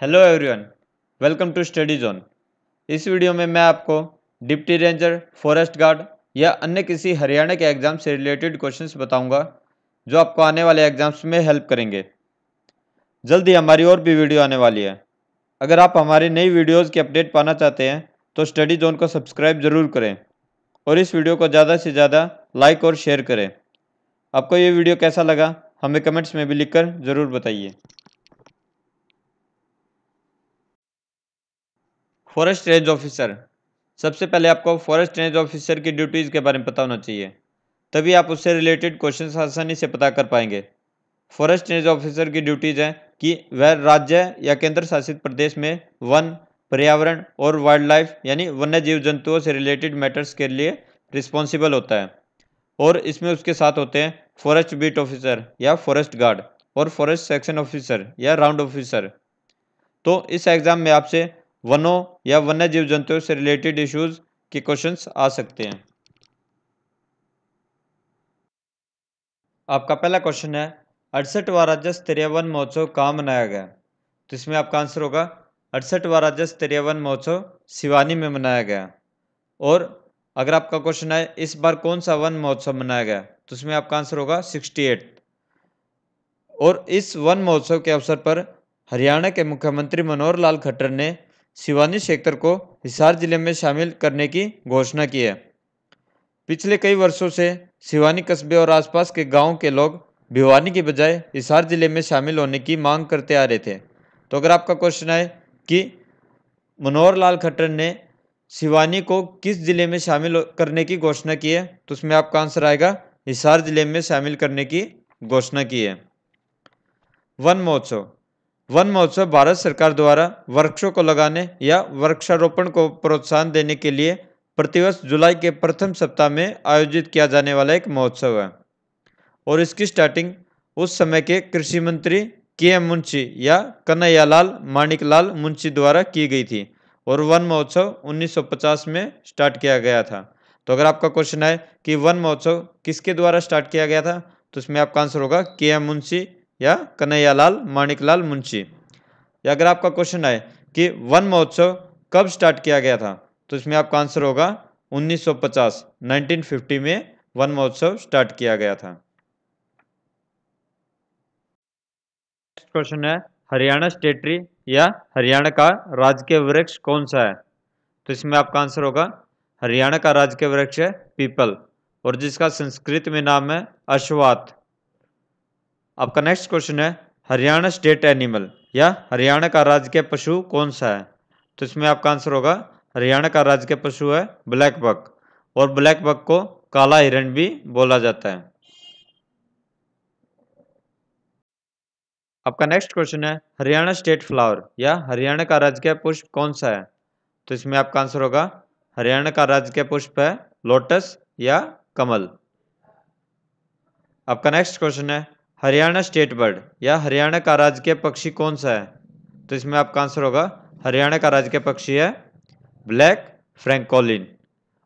Hello everyone, welcome to Study Zone. इस वीडियो में मैं आपको डिप्टी रेंजर, फॉरेस्ट गार्ड या अन्य किसी हरियाणा के एग्जाम से रिलेटेड क्वेश्चंस बताऊंगा जो आपको आने वाले एग्जाम्स में हेल्प करेंगे। जल्दी हमारी और भी वीडियो आने वाली है। अगर आप हमारी नई वीडियोज़ की अपडेट पाना चाहते हैं तो स्टडी जोन को सब्सक्राइब ज़रूर करें और इस वीडियो को ज़्यादा से ज़्यादा लाइक और शेयर करें। आपको ये वीडियो कैसा लगा हमें कमेंट्स में भी लिखकर ज़रूर बताइए। फॉरेस्ट रेंज ऑफिसर, सबसे पहले आपको फॉरेस्ट रेंज ऑफिसर की ड्यूटीज़ के बारे में पता होना चाहिए, तभी आप उससे रिलेटेड क्वेश्चंस आसानी से पता कर पाएंगे। फॉरेस्ट रेंज ऑफिसर की ड्यूटीज़ हैं कि वह राज्य या केंद्र शासित प्रदेश में वन, पर्यावरण और वाइल्ड लाइफ यानी वन्य जीव जंतुओं से रिलेटेड मैटर्स के लिए रिस्पॉन्सिबल होता है। और इसमें उसके साथ होते हैं फॉरेस्ट बीट ऑफिसर या फॉरेस्ट गार्ड और फॉरेस्ट सेक्शन ऑफिसर या राउंड ऑफिसर। तो इस एग्ज़ाम में आपसे वनों या वन्य जीव जंतुओं से रिलेटेड इश्यूज के क्वेश्चंस आ सकते हैं। आपका पहला क्वेश्चन है 68वां राज्य स्तरीय वन महोत्सव कहाँ मनाया गया? तो इसमें आपका आंसर होगा 68वां राज्य स्तरीय वन महोत्सव सिवानी में मनाया गया। और अगर आपका क्वेश्चन है इस बार कौन सा वन महोत्सव मनाया गया, तो इसमें आपका आंसर होगा 68। और इस वन महोत्सव के अवसर पर हरियाणा के मुख्यमंत्री मनोहर लाल खट्टर ने सिवानी क्षेत्र को हिसार जिले में शामिल करने की घोषणा की है। पिछले कई वर्षों से सिवानी कस्बे और आसपास के गांवों के लोग भिवानी की बजाय हिसार जिले में शामिल होने की मांग करते आ रहे थे। तो अगर आपका क्वेश्चन है कि मनोहर लाल खट्टर ने सिवानी को किस जिले में शामिल करने की घोषणा की है, तो उसमें आपका आंसर आएगा हिसार जिले में शामिल करने की घोषणा की है। वन महोत्सव, वन महोत्सव भारत सरकार द्वारा वृक्षों को लगाने या वृक्षारोपण को प्रोत्साहन देने के लिए प्रतिवर्ष जुलाई के प्रथम सप्ताह में आयोजित किया जाने वाला एक महोत्सव है। और इसकी स्टार्टिंग उस समय के कृषि मंत्री के.एम. मुंशी या कन्हैयालाल माणिकलाल मुंशी द्वारा की गई थी और वन महोत्सव 1950 में स्टार्ट किया गया था। तो अगर आपका क्वेश्चन है कि वन महोत्सव किसके द्वारा स्टार्ट किया गया था, तो इसमें आपका आंसर होगा के.एम. मुंशी या कन्हैयालाल माणिकलाल मुंशी। या अगर आपका क्वेश्चन है कि वन महोत्सव कब स्टार्ट किया गया था, तो इसमें आपका आंसर होगा 1950 1950 में वन महोत्सव स्टार्ट किया गया था। नेक्स्ट क्वेश्चन है हरियाणा स्टेट ट्री या हरियाणा का राजकीय वृक्ष कौन सा है? तो इसमें आपका आंसर होगा हरियाणा का राजकीय वृक्ष है पीपल और जिसका संस्कृत में नाम है अश्वत्थ। आपका नेक्स्ट क्वेश्चन है हरियाणा स्टेट एनिमल या हरियाणा का राजकीय पशु कौन सा है? तो इसमें आपका आंसर होगा हरियाणा का राजकीय पशु है ब्लैक बक और ब्लैक बक को काला हिरण भी बोला जाता है। आपका नेक्स्ट क्वेश्चन है हरियाणा स्टेट फ्लावर या हरियाणा का राजकीय पुष्प कौन सा है? तो इसमें आपका आंसर होगा हरियाणा का राजकीय पुष्प है लोटस या कमल। आपका नेक्स्ट क्वेश्चन है हरियाणा स्टेट बर्ड या हरियाणा का राजकीय पक्षी कौन सा है? तो इसमें आपका आंसर होगा हरियाणा का राजकीय पक्षी है ब्लैक फ्रैंकोलिन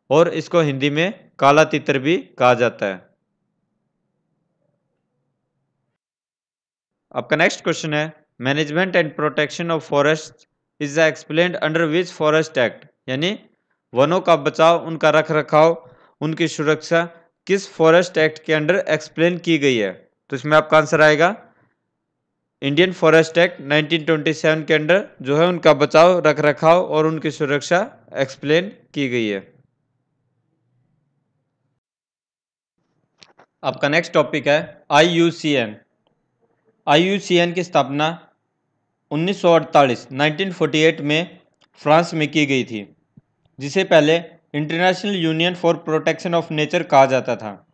और इसको हिंदी में काला तितर भी कहा जाता है। आपका नेक्स्ट क्वेश्चन है management and protection of forest is explained under which forest act, यानी वनों का बचाव, उनका रख रखाव, उनकी सुरक्षा किस फॉरेस्ट एक्ट के अंडर एक्सप्लेन की गई है? तो इसमें आपका आंसर आएगा इंडियन फॉरेस्ट एक्ट 1927 के अंडर जो है उनका बचाव, रख रखाव और उनकी सुरक्षा एक्सप्लेन की गई है। आपका नेक्स्ट टॉपिक है IUCN। IUCN की स्थापना 1948 में फ्रांस में की गई थी, जिसे पहले international union for protection of nature कहा जाता था,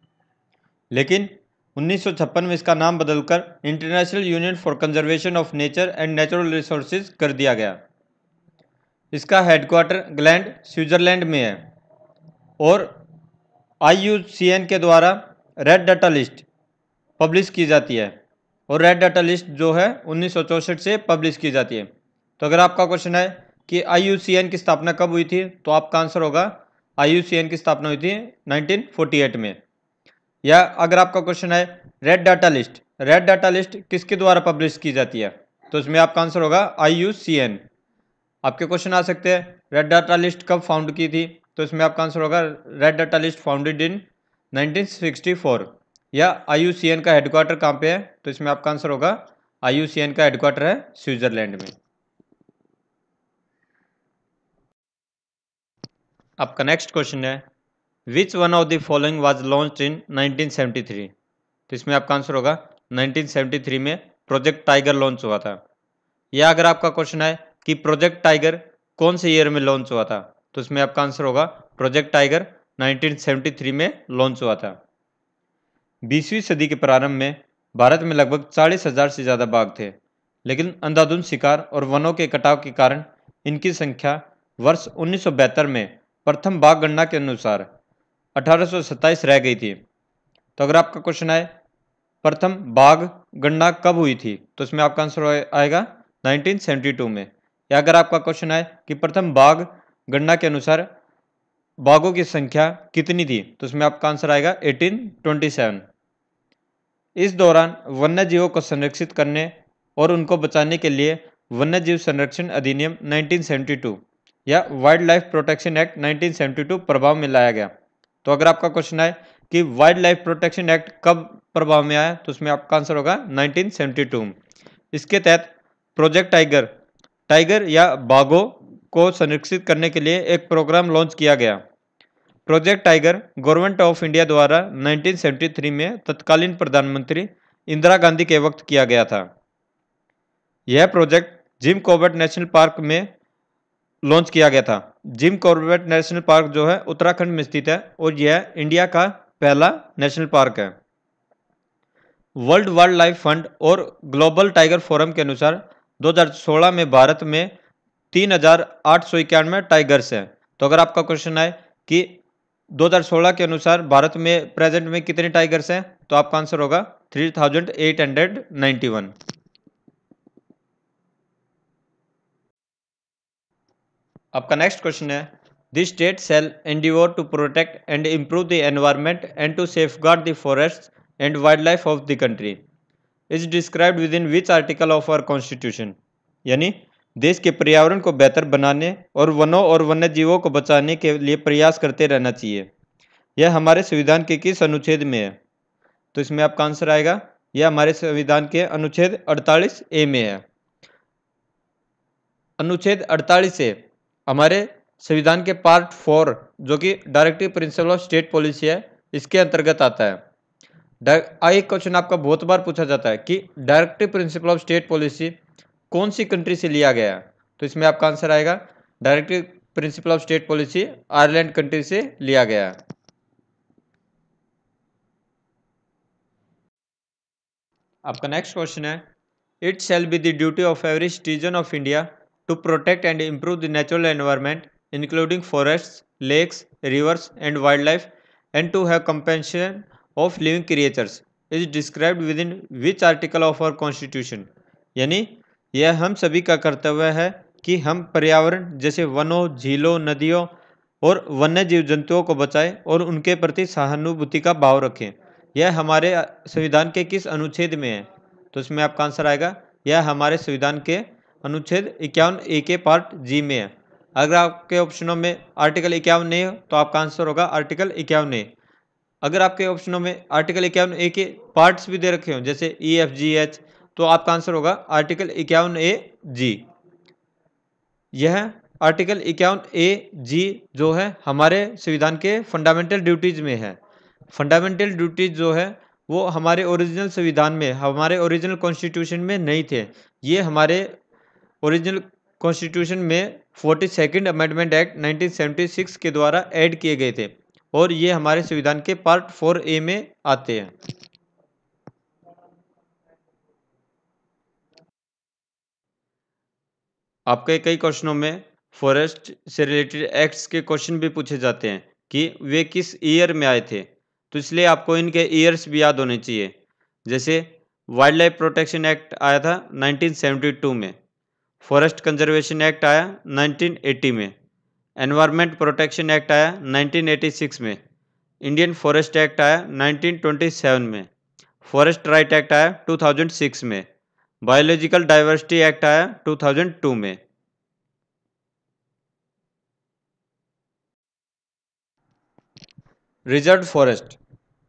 लेकिन 1956 में इसका नाम बदलकर international union for conservation of nature and natural resources कर दिया गया। इसका हेडक्वार्टर ग्लैंड स्विट्जरलैंड में है और IUCN के द्वारा रेड डाटा लिस्ट पब्लिश की जाती है और रेड डाटा लिस्ट जो है 1964 से पब्लिश की जाती है। तो अगर आपका क्वेश्चन है कि IUCN की स्थापना कब हुई थी, तो आपका आंसर होगा IUCN की स्थापना हुई थी 1948 में। या अगर आपका क्वेश्चन है रेड डाटा लिस्ट किसके द्वारा पब्लिश की जाती है, तो इसमें आपका आंसर होगा IUCN। आपके क्वेश्चन आ सकते हैं रेड डाटा लिस्ट कब फाउंड की थी, तो इसमें आपका आंसर होगा red data list founded in 1964। या IUCN का हेडक्वार्टर कहाँ पे है, तो इसमें आपका आंसर होगा IUCN का हेडक्वार्टर है स्विट्जरलैंड में। आपका नेक्स्ट क्वेश्चन है which one of the following was launched in 1973। तो इसमें आपका आंसर होगा 1973 में प्रोजेक्ट टाइगर लॉन्च हुआ था। या अगर आपका क्वेश्चन है कि प्रोजेक्ट टाइगर कौन से ईयर में लॉन्च हुआ था, तो इसमें आपका आंसर होगा प्रोजेक्ट टाइगर 1973 में लॉन्च हुआ था। 20वीं सदी के प्रारंभ में भारत में लगभग 40,000 से ज़्यादा बाघ थे, लेकिन अंधाधुंध शिकार और वनों के कटाव के कारण इनकी संख्या वर्ष 1972 में प्रथम बाघ गणना के अनुसार 1827 रह गई थी। तो अगर आपका क्वेश्चन है प्रथम बाघ गणना कब हुई थी, तो इसमें आपका आंसर आएगा 1972 में। या अगर आपका क्वेश्चन है कि प्रथम बाघ गणना के अनुसार बाघों की संख्या कितनी थी, तो इसमें आपका आंसर आएगा 1827। इस दौरान वन्य जीवों को संरक्षित करने और उनको बचाने के लिए वन्य जीव संरक्षण अधिनियम 1972 या वाइल्ड लाइफ प्रोटेक्शन एक्ट 1972 प्रभाव में लाया गया। तो अगर आपका क्वेश्चन है कि वाइल्ड लाइफ प्रोटेक्शन एक्ट कब प्रभाव में आया, तो उसमें आपका आंसर होगा 1972। इसके तहत प्रोजेक्ट टाइगर या बाघों को संरक्षित करने के लिए एक प्रोग्राम लॉन्च किया गया। Project tiger government of India द्वारा 1973 में तत्कालीन प्रधानमंत्री इंदिरा गांधी के वक्त किया गया था। यह project Jim Corbett national park में लॉन्च किया गया था। जिम कॉर्बेट नेशनल पार्क जो है उत्तराखंड में स्थित है और यह इंडिया का पहला नेशनल पार्क है। वर्ल्ड वाइल्ड लाइफ फंड और ग्लोबल टाइगर फोरम के अनुसार 2016 में भारत में 3,891 टाइगर्स हैं। तो अगर आपका क्वेश्चन है कि 2016 के अनुसार भारत में प्रेजेंट में कितने टाइगर्स हैं, तो आपका आंसर होगा 3,891। आपका नेक्स्ट क्वेश्चन है the state shall endeavour to protect and improve the environment and to safeguard the forest and wild life of the country is described with in which article of our constitution. यानी देश के पर्यावरण को बेहतर बनाने और वनों और वन्य जीवों को बचाने के लिए प्रयास करते रहना चाहिए, यह हमारे संविधान के किस अनुच्छेद में है। तो इसमें आपका आंसर आएगा यह हमारे संविधान के अनुच्छेद 48A में है। अनुच्छेद 48A हमारे संविधान के पार्ट 4 जो कि directive principle of state policy है, इसके अंतर्गत आता है। एक क्वेश्चन आपका बहुत बार पूछा जाता है कि directive principle of state policy कौन सी कंट्री से लिया गया है, तो इसमें आपका आंसर आएगा directive principle of state policy Ireland country से लिया गया है। आपका नेक्स्ट क्वेश्चन है it shall be the duty of every citizen of India to protect and improve the natural environment including forests, lakes, rivers and wildlife and to have compassion of living creatures is described within which article of our constitution। यानी यह हम सभी का कर्तव्य है कि हम पर्यावरण जैसे वनों, झीलों, नदियों और वन्य जीव जंतुओं को बचाएं और उनके प्रति सहानुभूति का भाव रखें। यह हमारे संविधान के किस अनुच्छेद में है, तो इसमें आपका आंसर आएगा यह हमारे संविधान के अनुच्छेद 51A के पार्ट जी में है। अगर आपके ऑप्शनों में आर्टिकल 51 नहीं हो तो आपका आंसर होगा आर्टिकल 51A। अगर आपके ऑप्शनों में आर्टिकल 51A के पार्ट्स भी दे रखे हो जैसे EFGH, तो आपका आंसर होगा आर्टिकल 51AG। यह आर्टिकल 51AG जो है हमारे संविधान के फंडामेंटल ड्यूटीज में है। फंडामेंटल ड्यूटीज जो है वो हमारे ओरिजिनल संविधान में, हमारे ओरिजिनल कॉन्स्टिट्यूशन में नहीं थे। ये हमारे ओरिजिनल कॉन्स्टिट्यूशन में 42nd अमेंडमेंट एक्ट 1976 के द्वारा ऐड किए गए थे और ये हमारे संविधान के पार्ट 4A में आते हैं। आपके कई क्वेश्चनों में फॉरेस्ट से रिलेटेड एक्ट्स के क्वेश्चन भी पूछे जाते हैं कि वे किस ईयर में आए थे, तो इसलिए आपको इनके ईयर्स भी याद होने चाहिए। जैसे वाइल्ड लाइफ प्रोटेक्शन एक्ट आया था 1972 में, फॉरेस्ट कंजर्वेशन एक्ट आया 1980 में, एनवायरनमेंट प्रोटेक्शन एक्ट आया 1986 में, इंडियन फॉरेस्ट एक्ट आया 1927 में, फॉरेस्ट राइट एक्ट आया 2006 में, बायोलॉजिकल डाइवर्सिटी एक्ट आया 2002 में। Reserve forest.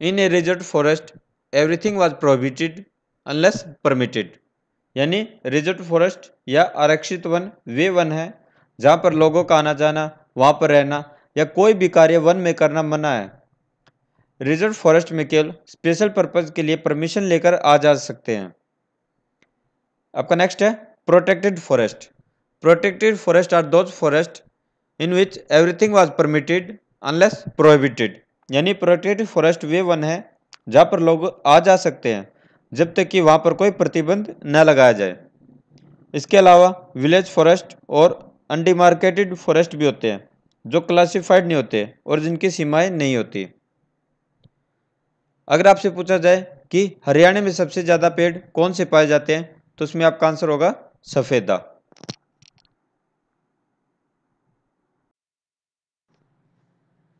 In a reserve forest everything was prohibited unless permitted. यानी रिजर्व फॉरेस्ट या आरक्षित वन वे वन है जहाँ पर लोगों का आना जाना, वहाँ पर रहना या कोई भी कार्य वन में करना मना है। रिजर्व फॉरेस्ट में केवल स्पेशल पर्पज के लिए परमिशन लेकर आ जा सकते हैं। आपका नेक्स्ट है protected forest. Protected forest are those forest in which everything was permitted unless prohibited. यानी प्रोटेक्टेड फॉरेस्ट वे वन है जहाँ पर लोग आ जा सकते हैं जब तक कि वहाँ पर कोई प्रतिबंध न लगाया जाए। इसके अलावा विलेज फॉरेस्ट और अनडिमार्केटेड फॉरेस्ट भी होते हैं जो क्लासिफाइड नहीं होते और जिनकी सीमाएं नहीं होती। अगर आपसे पूछा जाए कि हरियाणा में सबसे ज़्यादा पेड़ कौन से पाए जाते हैं तो उसमें आपका आंसर होगा सफेदा।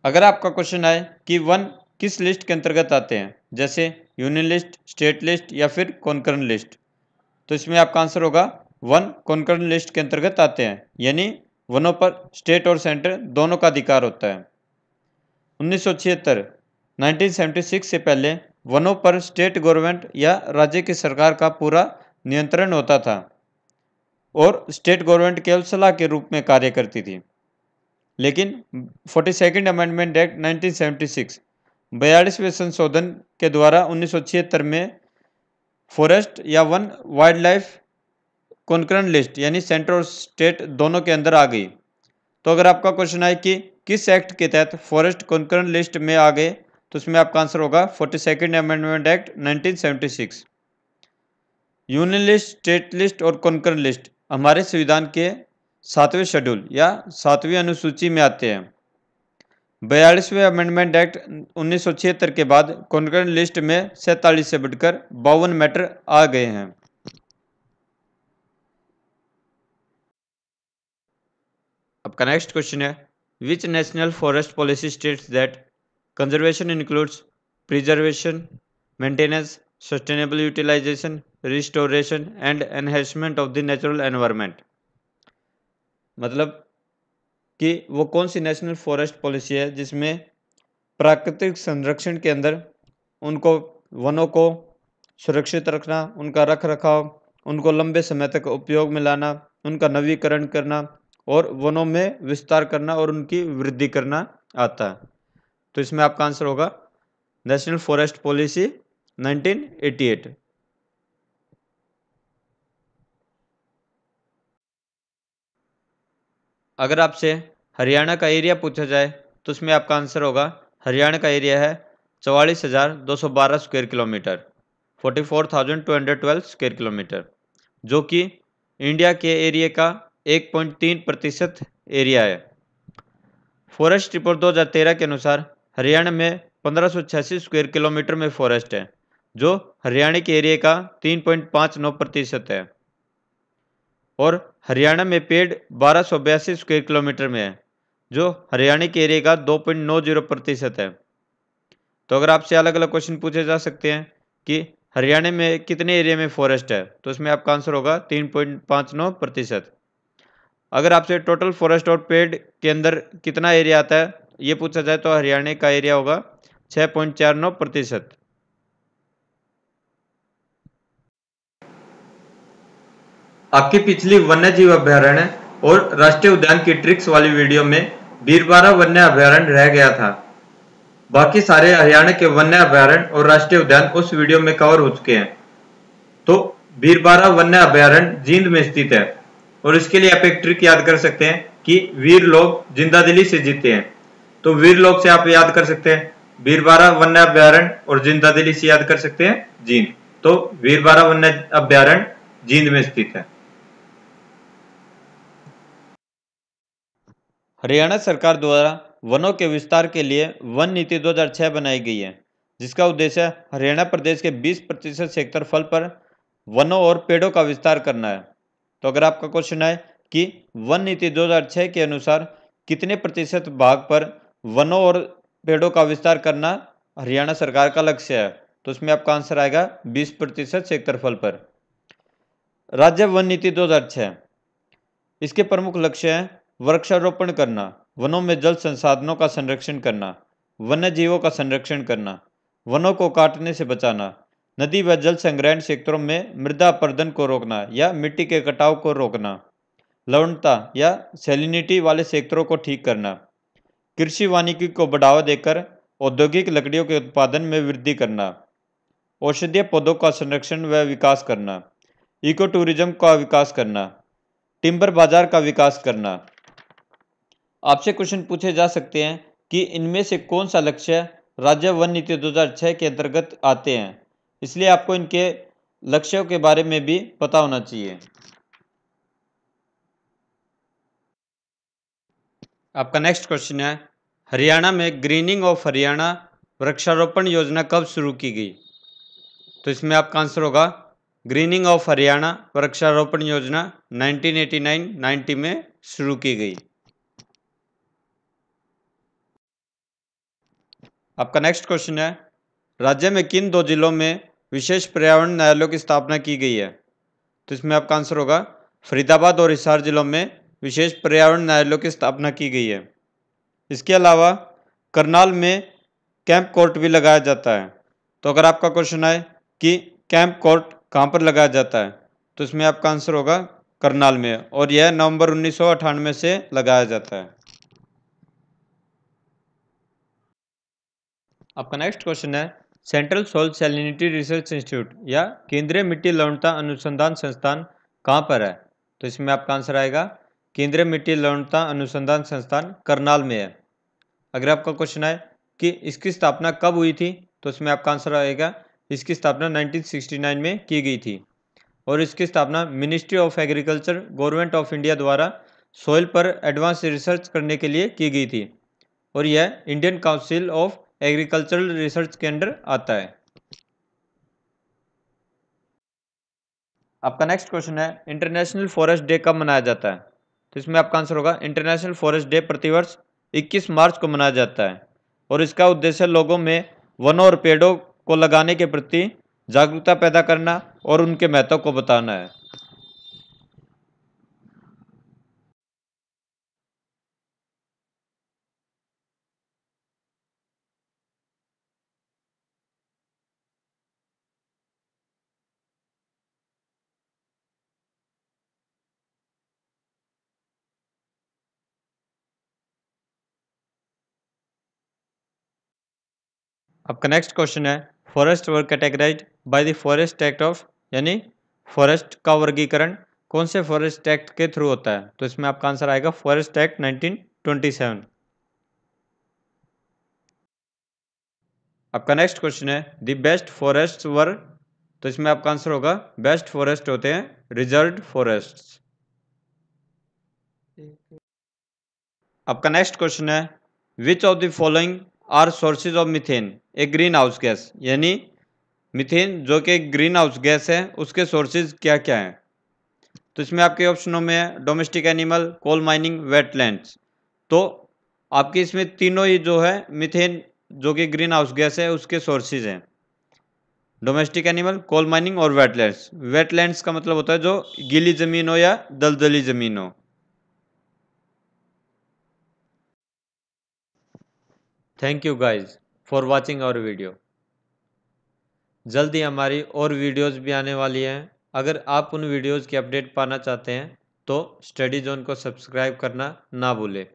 अगर आपका क्वेश्चन आए कि वन किस लिस्ट के अंतर्गत आते हैं, जैसे यूनियन लिस्ट, स्टेट लिस्ट या फिर कॉन्करेंट लिस्ट, तो इसमें आपका आंसर होगा वन कॉन्करेंट लिस्ट के अंतर्गत आते हैं। यानी वनों पर स्टेट और सेंटर दोनों का अधिकार होता है। 1976 से पहले वनों पर स्टेट गवर्नमेंट या राज्य की सरकार का पूरा नियंत्रण होता था और स्टेट गवर्नमेंट केवल सलाह के रूप में कार्य करती थी। लेकिन 42nd अमेंडमेंट एक्ट 1976 42वें संशोधन के द्वारा 1976 में फॉरेस्ट या one wild life concurrent list यानी सेंटर और स्टेट दोनों के अंदर आ गई। तो अगर आपका क्वेश्चन आए कि किस एक्ट के तहत फॉरेस्ट कॉन्करेंट लिस्ट में आ गए तो उसमें आपका आंसर होगा 42nd amendment act 1976। Union list, state list और कॉन्करेंट लिस्ट हमारे संविधान के 7वें शेड्यूल या 7वीं अनुसूची में आते हैं। 42वें अमेंडमेंट एक्ट 1976 के बाद कॉन्करेंट लिस्ट में 47 से बढ़कर 52 मैटर आ गए हैं। आपका नेक्स्ट क्वेश्चन है which national forest policy states that conservation includes preservation, maintenance, sustainable utilisation, restoration and enhancement of the natural environment. मतलब कि वो कौन सी नेशनल फॉरेस्ट पॉलिसी है जिसमें प्राकृतिक संरक्षण के अंदर उनको वनों को सुरक्षित रखना, उनका रख रखाव, उनको लंबे समय तक उपयोग में लाना, उनका नवीकरण करना और वनों में विस्तार करना और उनकी वृद्धि करना आता है। तो इसमें आपका आंसर होगा नेशनल फॉरेस्ट पॉलिसी 1988। अगर आपसे हरियाणा का एरिया पूछा जाए तो उसमें आपका आंसर होगा हरियाणा का एरिया है 44,212 स्क्वायर किलोमीटर, 44,212 स्क्वायर किलोमीटर, जो कि इंडिया के एरिया का 1.3% एरिया है। फॉरेस्ट रिपोर्ट 2013 के अनुसार हरियाणा में 1586 स्क्वायर किलोमीटर में फॉरेस्ट है, जो हरियाणा के एरिया का 3.59% है। और हरियाणा में पेड़ 1282 स्क्वायर किलोमीटर में है, जो हरियाणा के एरिया का 2.90% है। तो अगर आपसे अलग अलग क्वेश्चन पूछे जा सकते हैं कि हरियाणा में कितने एरिया में फॉरेस्ट है, तो इसमें आपका आंसर होगा 3.59%। अगर आपसे टोटल फॉरेस्ट और पेड़ के अंदर कितना एरिया आता है ये पूछा जाए तो हरियाणा का एरिया होगा 6.49%। आपकी पिछली वन्य जीव अभ्यारण्य और राष्ट्रीय उद्यान की ट्रिक्स वाली वीडियो में बीरबारा वन्य अभ्यारण्य रह गया था। बाकी सारे हरियाणा के वन्य अभ्यारण्य और राष्ट्रीय उद्यान उस वीडियो में कवर हो चुके हैं। तो बीरबारा वन्य अभ्यारण्य जींद में स्थित है और इसके लिए आप एक ट्रिक याद कर सकते हैं कि वीर लोग जिंदा दिली से जीते हैं। तो वीर लोग से आप याद कर सकते हैं बीरबारा वन्य अभ्यारण्य और जिंदा दिली से याद कर सकते हैं जींद। तो बीरबारा वन्य अभ्यारण्य जींद में स्थित है। हरियाणा सरकार द्वारा वनों के विस्तार के लिए वन नीति 2006 बनाई गई है, जिसका उद्देश्य हरियाणा प्रदेश के 20% क्षेत्रफल पर वनों और पेड़ों का विस्तार करना है। तो अगर आपका क्वेश्चन है कि वन नीति 2006 के अनुसार कितने प्रतिशत भाग पर वनों और पेड़ों का विस्तार करना हरियाणा सरकार का लक्ष्य है, तो उसमें आपका आंसर आएगा 20% क्षेत्रफल पर। राज्य वन नीति 2006, इसके प्रमुख लक्ष्य हैं वृक्षारोपण करना, वनों में जल संसाधनों का संरक्षण करना, वन्य जीवों का संरक्षण करना, वनों को काटने से बचाना, नदी व जल संग्रहण क्षेत्रों में मृदा अपरदन को रोकना या मिट्टी के कटाव को रोकना, लवणता या सैलिनिटी वाले क्षेत्रों को ठीक करना, कृषि वानिकी को बढ़ावा देकर औद्योगिक लकड़ियों के उत्पादन में वृद्धि करना, औषधीय पौधों का संरक्षण व विकास करना, इको टूरिज्म का विकास करना, टिम्बर बाजार का विकास करना। आपसे क्वेश्चन पूछे जा सकते हैं कि इनमें से कौन सा लक्ष्य राज्य वन नीति 2006 के अंतर्गत आते हैं, इसलिए आपको इनके लक्ष्यों के बारे में भी पता होना चाहिए। आपका नेक्स्ट क्वेश्चन है, हरियाणा में ग्रीनिंग ऑफ हरियाणा वृक्षारोपण योजना कब शुरू की गई? तो इसमें आपका आंसर होगा ग्रीनिंग ऑफ हरियाणा वृक्षारोपण योजना 1989-90 में शुरू की गई। आपका नेक्स्ट क्वेश्चन है, राज्य में किन 2 जिलों में विशेष पर्यावरण न्यायालयों की स्थापना की गई है? तो इसमें आपका आंसर होगा फरीदाबाद और हिसार जिलों में विशेष पर्यावरण न्यायालयों की स्थापना की गई है। इसके अलावा करनाल में कैंप कोर्ट भी लगाया जाता है। तो अगर आपका क्वेश्चन है कि कैंप कोर्ट कहाँ पर लगाया जाता है, तो इसमें आपका आंसर होगा करनाल में, और यह नवंबर 1998 से लगाया जाता है। आपका नेक्स्ट क्वेश्चन है, central soil salinity research institute या केंद्रीय मिट्टी लवणता अनुसंधान संस्थान कहाँ पर है? तो इसमें आपका आंसर आएगा केंद्रीय मिट्टी लवणता अनुसंधान संस्थान करनाल में है। अगर आपका क्वेश्चन है कि इसकी स्थापना कब हुई थी, तो इसमें आपका आंसर आएगा इसकी स्थापना 1969 में की गई थी, और इसकी स्थापना ministry of agriculture government of India द्वारा सोइल पर एडवांस रिसर्च करने के लिए की गई थी, और यह Indian council of agricultural research के अंडर आता है। आपका नेक्स्ट क्वेश्चन है, इंटरनेशनल फॉरेस्ट डे कब मनाया जाता है? तो इसमें आपका आंसर होगा इंटरनेशनल फॉरेस्ट डे प्रतिवर्ष 21 मार्च को मनाया जाता है, और इसका उद्देश्य लोगों में वनों और पेड़ों को लगाने के प्रति जागरूकता पैदा करना और उनके महत्व को बताना है। आपका नेक्स्ट क्वेश्चन है, forest were categorised by the forest act of, यानी फॉरेस्ट का वर्गीकरण कौन से फॉरेस्ट एक्ट के थ्रू होता है? तो इसमें आपका आंसर आएगा फॉरेस्ट एक्ट 1927। आपका नेक्स्ट क्वेश्चन है, द बेस्ट फॉरेस्ट वर, तो इसमें आपका आंसर होगा बेस्ट फॉरेस्ट होते हैं रिजर्व्ड फॉरेस्ट्स। आपका नेक्स्ट क्वेश्चन है, which of the following are sources of methane a green house gas, यानी मीथेन जो कि ग्रीन हाउस गैस है उसके सोर्सेज क्या क्या हैं? तो इसमें आपके ऑप्शनों में है domestic animal, coal mining, wetlands. तो आपके इसमें तीनों ही जो है मीथेन जो कि ग्रीन हाउस गैस है उसके सोर्सेज हैं, डोमेस्टिक एनिमल, कोल माइनिंग और वेटलैंड्स। वेटलैंड्स का मतलब होता है जो गीली जमीन हो या दलदली जमीन हो। Thank you guys for watching our video. जल्द ही हमारी और वीडियोस भी आने वाली हैं। अगर आप उन वीडियोस की अपडेट पाना चाहते हैं तो स्टडी जोन को सब्सक्राइब करना ना भूलें।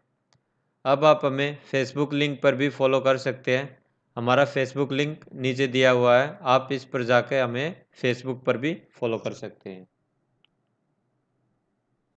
अब आप हमें फेसबुक लिंक पर भी फॉलो कर सकते हैं। हमारा फेसबुक लिंक नीचे दिया हुआ है, आप इस पर जाकर हमें फेसबुक पर भी फॉलो कर सकते हैं।